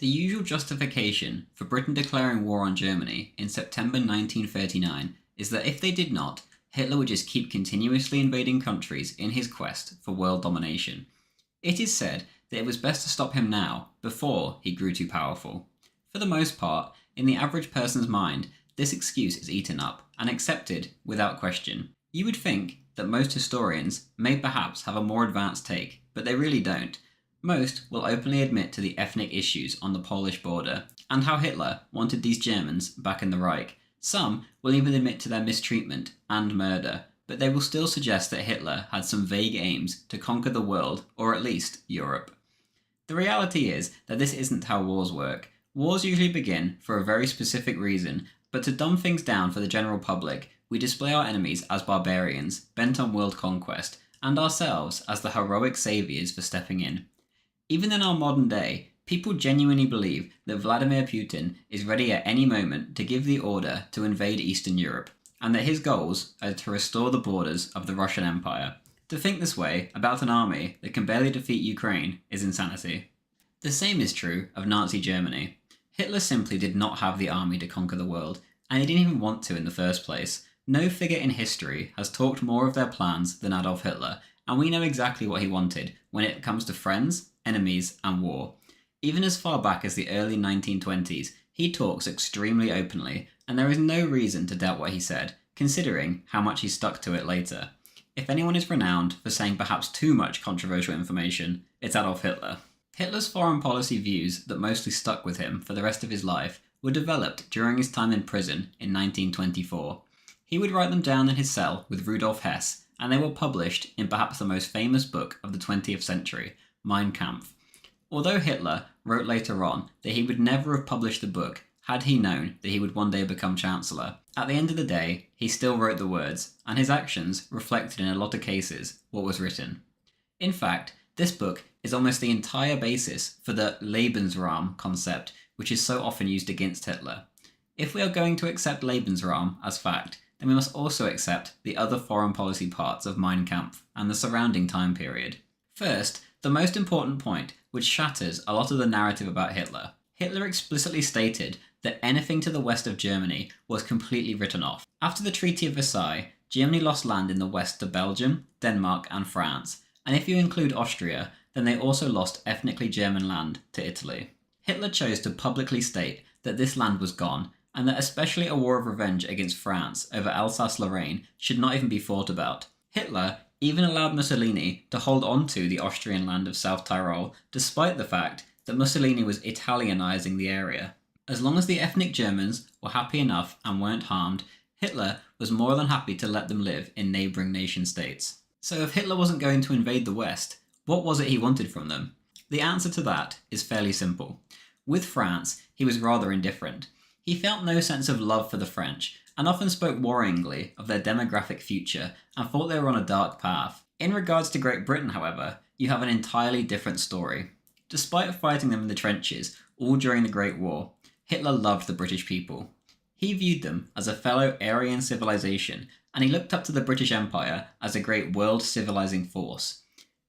The usual justification for Britain declaring war on Germany in September 1939 is that if they did not, Hitler would just keep continuously invading countries in his quest for world domination. It is said that it was best to stop him now, before he grew too powerful. For the most part, in the average person's mind, this excuse is eaten up and accepted without question. You would think that most historians may perhaps have a more advanced take, but they really don't. Most will openly admit to the ethnic issues on the Polish border, and how Hitler wanted these Germans back in the Reich. Some will even admit to their mistreatment and murder, but they will still suggest that Hitler had some vague aims to conquer the world, or at least Europe. The reality is that this isn't how wars work. Wars usually begin for a very specific reason, but to dumb things down for the general public, we display our enemies as barbarians, bent on world conquest, and ourselves as the heroic saviours for stepping in. Even in our modern day, people genuinely believe that Vladimir Putin is ready at any moment to give the order to invade Eastern Europe, and that his goals are to restore the borders of the Russian Empire. To think this way about an army that can barely defeat Ukraine is insanity. The same is true of Nazi Germany. Hitler simply did not have the army to conquer the world, and he didn't even want to in the first place. No figure in history has talked more of their plans than Adolf Hitler, and we know exactly what he wanted when it comes to friends, enemies, and war. Even as far back as the early 1920s, he talks extremely openly, and there is no reason to doubt what he said, considering how much he stuck to it later. If anyone is renowned for saying perhaps too much controversial information, it's Adolf Hitler. Hitler's foreign policy views that mostly stuck with him for the rest of his life were developed during his time in prison in 1924. He would write them down in his cell with Rudolf Hess, and they were published in perhaps the most famous book of the 20th century, Mein Kampf. Although Hitler wrote later on that he would never have published the book had he known that he would one day become Chancellor, at the end of the day, he still wrote the words, and his actions reflected in a lot of cases what was written. In fact, this book is almost the entire basis for the Lebensraum concept, which is so often used against Hitler. If we are going to accept Lebensraum as fact, then we must also accept the other foreign policy parts of Mein Kampf and the surrounding time period. First, the most important point, which shatters a lot of the narrative about Hitler. Hitler explicitly stated that anything to the west of Germany was completely written off. After the Treaty of Versailles, Germany lost land in the west to Belgium, Denmark, and France, and if you include Austria, then they also lost ethnically German land to Italy. Hitler chose to publicly state that this land was gone, and that especially a war of revenge against France over Alsace-Lorraine should not even be thought about. Hitler even allowed Mussolini to hold on to the Austrian land of South Tyrol, despite the fact that Mussolini was Italianizing the area. As long as the ethnic Germans were happy enough and weren't harmed, Hitler was more than happy to let them live in neighbouring nation states. So if Hitler wasn't going to invade the West, what was it he wanted from them? The answer to that is fairly simple. With France, he was rather indifferent. He felt no sense of love for the French, and often spoke worryingly of their demographic future and thought they were on a dark path. In regards to Great Britain, however, you have an entirely different story. Despite fighting them in the trenches, all during the Great War, Hitler loved the British people. He viewed them as a fellow Aryan civilization, and he looked up to the British Empire as a great world civilizing force.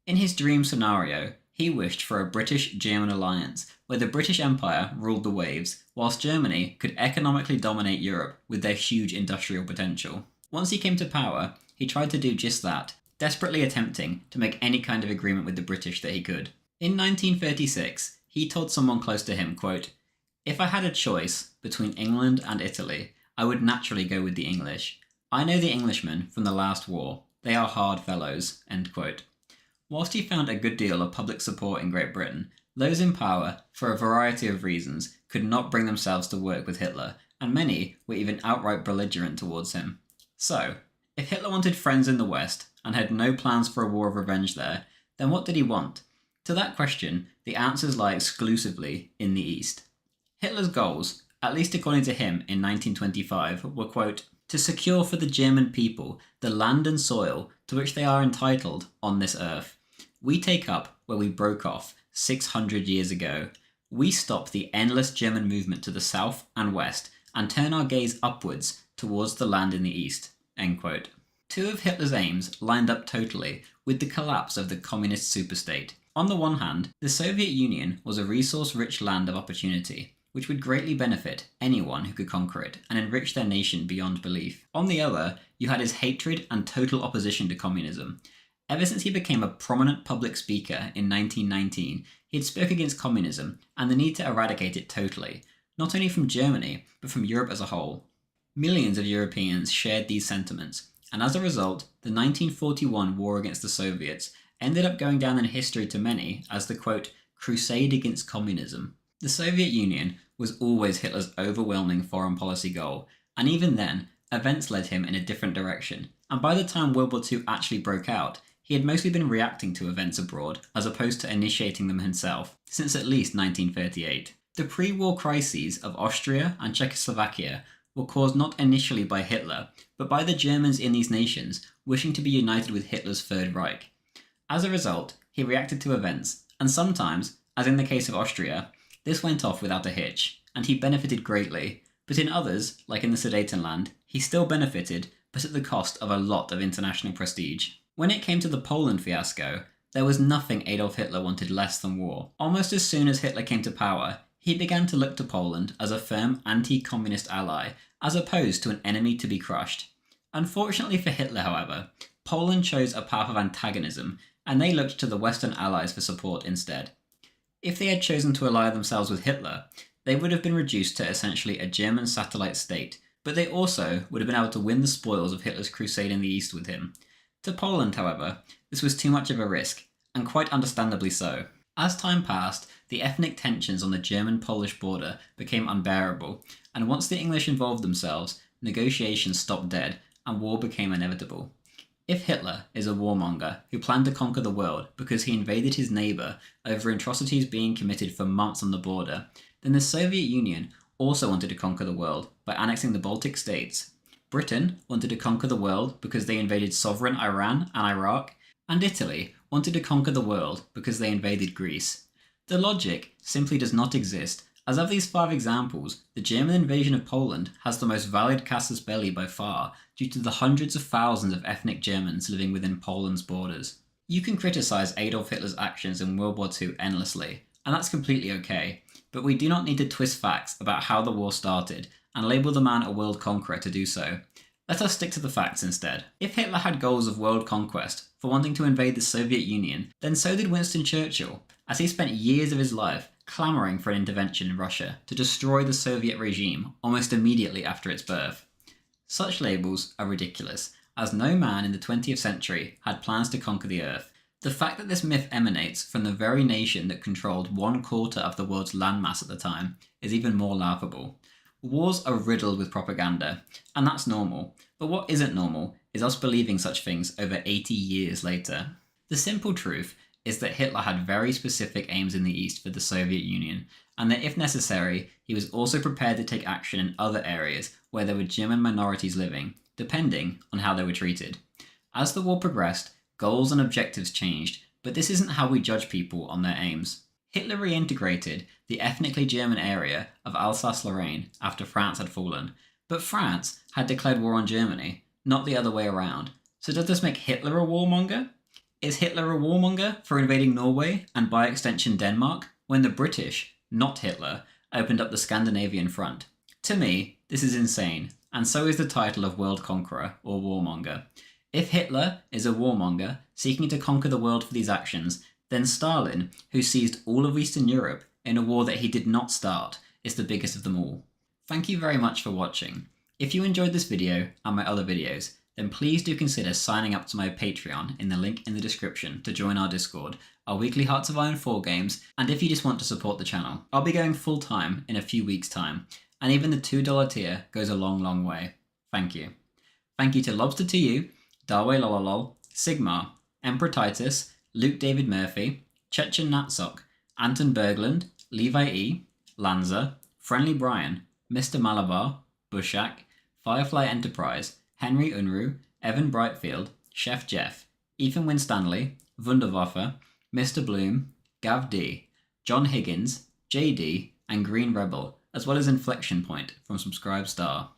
In his dream scenario, he wished for a British-German alliance, where the British Empire ruled the waves, whilst Germany could economically dominate Europe with their huge industrial potential. Once he came to power, he tried to do just that, desperately attempting to make any kind of agreement with the British that he could. In 1936, he told someone close to him, quote, "If I had a choice between England and Italy, I would naturally go with the English. I know the Englishmen from the last war. They are hard fellows," end quote. Whilst he found a good deal of public support in Great Britain, those in power, for a variety of reasons, could not bring themselves to work with Hitler, and many were even outright belligerent towards him. So, if Hitler wanted friends in the West, and had no plans for a war of revenge there, then what did he want? To that question, the answers lie exclusively in the East. Hitler's goals, at least according to him in 1925, were, quote, "to secure for the German people the land and soil to which they are entitled on this earth. We take up where we broke off 600 years ago. We stop the endless German movement to the south and west and turn our gaze upwards towards the land in the east," end quote. Two of Hitler's aims lined up totally with the collapse of the communist superstate. On the one hand, the Soviet Union was a resource-rich land of opportunity, which would greatly benefit anyone who could conquer it and enrich their nation beyond belief. On the other, you had his hatred and total opposition to communism. Ever since he became a prominent public speaker in 1919, he had spoke against communism and the need to eradicate it totally, not only from Germany, but from Europe as a whole. Millions of Europeans shared these sentiments, and as a result, the 1941 war against the Soviets ended up going down in history to many as the, quote, crusade against communism. The Soviet Union was always Hitler's overwhelming foreign policy goal, and even then, events led him in a different direction, and by the time World War II actually broke out, he had mostly been reacting to events abroad, as opposed to initiating them himself, since at least 1938. The pre-war crises of Austria and Czechoslovakia were caused not initially by Hitler, but by the Germans in these nations wishing to be united with Hitler's Third Reich. As a result, he reacted to events, and sometimes, as in the case of Austria, this went off without a hitch, and he benefited greatly, but in others, like in the Sudetenland, he still benefited, but at the cost of a lot of international prestige. When it came to the Poland fiasco, there was nothing Adolf Hitler wanted less than war. Almost as soon as Hitler came to power, he began to look to Poland as a firm anti-communist ally, as opposed to an enemy to be crushed. Unfortunately for Hitler, however, Poland chose a path of antagonism, and they looked to the Western allies for support instead. If they had chosen to ally themselves with Hitler, they would have been reduced to essentially a German satellite state, but they also would have been able to win the spoils of Hitler's crusade in the east with him. To Poland, however, this was too much of a risk, and quite understandably so. As time passed, the ethnic tensions on the German-Polish border became unbearable, and once the English involved themselves, negotiations stopped dead, and war became inevitable. If Hitler is a warmonger who planned to conquer the world because he invaded his neighbour over atrocities being committed for months on the border, then the Soviet Union also wanted to conquer the world by annexing the Baltic states. Britain wanted to conquer the world because they invaded sovereign Iran and Iraq, and Italy wanted to conquer the world because they invaded Greece. The logic simply does not exist, as of these 5 examples, the German invasion of Poland has the most valid casus belli by far, due to the hundreds of thousands of ethnic Germans living within Poland's borders. You can criticise Adolf Hitler's actions in World War II endlessly, and that's completely okay, but we do not need to twist facts about how the war started and label the man a world conqueror to do so. Let us stick to the facts instead. If Hitler had goals of world conquest for wanting to invade the Soviet Union, then so did Winston Churchill, as he spent years of his life clamouring for an intervention in Russia to destroy the Soviet regime almost immediately after its birth. Such labels are ridiculous, as no man in the 20th century had plans to conquer the earth. The fact that this myth emanates from the very nation that controlled 1/4 of the world's landmass at the time is even more laughable. Wars are riddled with propaganda, and that's normal, but what isn't normal is us believing such things over 80 years later. The simple truth is that Hitler had very specific aims in the East for the Soviet Union, and that if necessary, he was also prepared to take action in other areas where there were German minorities living, depending on how they were treated. As the war progressed, goals and objectives changed, but this isn't how we judge people on their aims. Hitler reintegrated the ethnically German area of Alsace-Lorraine after France had fallen, but France had declared war on Germany, not the other way around. So does this make Hitler a warmonger? Is Hitler a warmonger for invading Norway and by extension Denmark when the British, not Hitler, opened up the Scandinavian front? To me, this is insane, and so is the title of world conqueror or warmonger. If Hitler is a warmonger seeking to conquer the world for these actions, then Stalin, who seized all of Eastern Europe in a war that he did not start, is the biggest of them all. Thank you very much for watching. If you enjoyed this video and my other videos, then please do consider signing up to my Patreon in the link in the description to join our Discord, our weekly Hearts of Iron 4 games, and if you just want to support the channel. I'll be going full time in a few weeks' time, and even the $2 tier goes a long, long way. Thank you. Thank you to Lobster2U, Darway Lololol, Sigmar, Emperor Titus, Luke David Murphy, Chechen Natsok, Anton Berglund, Levi E, Lanza, Friendly Brian, Mr. Malabar, Bushak, Firefly Enterprise, Henry Unruh, Evan Brightfield, Chef Jeff, Ethan Winstanley, Wunderwaffe, Mr. Bloom, Gav D, John Higgins, JD, and Green Rebel, as well as Inflection Point from Subscribe Star.